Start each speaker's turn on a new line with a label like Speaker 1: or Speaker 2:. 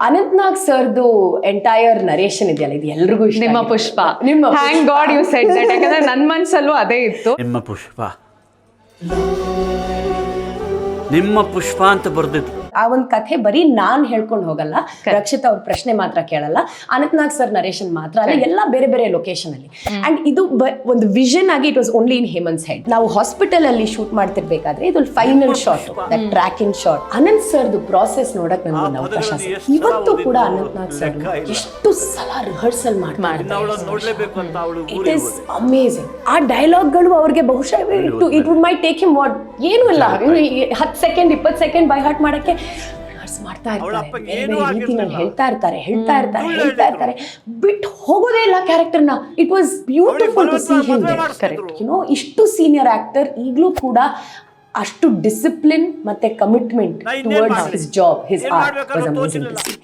Speaker 1: ಅನಂತ್ನಾಗ್ ಸರ್ದು entire narration ಇದೆಯಲ್ಲ, ಇದು ಎಲ್ರಿಗೂ ಇಷ್ಟ.
Speaker 2: ನಿಮ್ಮ Pushpa, thank god you said that. ಯಾಕಂದ್ರೆ ನನ್ನ ಮನಸ್ಸಲ್ಲೂ ಅದೇ ಇತ್ತು.
Speaker 3: ನಿಮ್ಮ ಪುಷ್ಪ ಅಂತ ಬರ್ದಿತ್ತು.
Speaker 1: ಆ ಒಂದು ಕಥೆ ಬರೀ ನಾನ್ ಹೇಳ್ಕೊಂಡು ಹೋಗಲ್ಲ, ರಕ್ಷಿತ್ ಅವ್ರ ಪ್ರಶ್ನೆ ಮಾತ್ರ ಕೇಳಲ್ಲ, ಅನಂತ್ನಾಗ್ ಸರ್ ನರೇಶನ್ ಮಾತ್ರ ಅಲ್ಲ, ಎಲ್ಲ ಬೇರೆ ಬೇರೆ ಲೊಕೇಶನ್ ಅಲ್ಲಿ. ಅಂಡ್ ಇದು ಒಂದು ವಿಷನ್ ಆಗಿ it was only in Hemant's head. ನಾವು ಹಾಸ್ಪಿಟಲ್ ಅಲ್ಲಿ ಶೂಟ್ ಮಾಡ್ತಿರ್ಬೇಕಾದ್ರೆ ಇದು final shot, track in shot. Anant ಸರ್ದು ಪ್ರಾಸೆಸ್ ನೋಡಕ್ ನನ್ಗೆ ಒಂದು ಅವಕಾಶ ಸಿಕ್ತು. ಇವತ್ತು ಕೂಡ ಅನಂತ್ನಾಗ್ ಸರ್ ಎಷ್ಟು ಸಲ ರಿಹರ್ಸಲ್ ಮಾಡ್ತಾರೆ, ಇಟ್ ಇಸ್ ಅಮೇಸಿಂಗ್. ಆ ಡೈಲಾಗ್ಗಳು ಅವ್ರಿಗೆ ಬಹುಶಃ it would my take him what ಏನೂ ಇಲ್ಲ, 10 ಸೆಕೆಂಡ್ 20 ಸೆಕೆಂಡ್ ಬೈ ಹಾರ್ಟ್ ಮಾಡಕ್ಕೆ ಮಾಡ್ತಾ ಇರ್ತಾರೆ, ಬೇರೆ ಬೇರೆ ರೀತಿನಲ್ಲಿ ಹೇಳ್ತಾ ಇರ್ತಾರೆ, ಬಿಟ್ಟು ಹೋಗೋದೇ ಇಲ್ಲ ಕ್ಯಾರೆಕ್ಟರ್ನ. It was beautiful to see him there. You know, ಇಷ್ಟು ಸೀನಿಯರ್ ಆಕ್ಟರ್ ಈಗಲೂ ಕೂಡ ಅಷ್ಟು ಡಿಸಿಪ್ಲಿನ್ ಮತ್ತೆ commitment towards his job, his art was amazing to sea.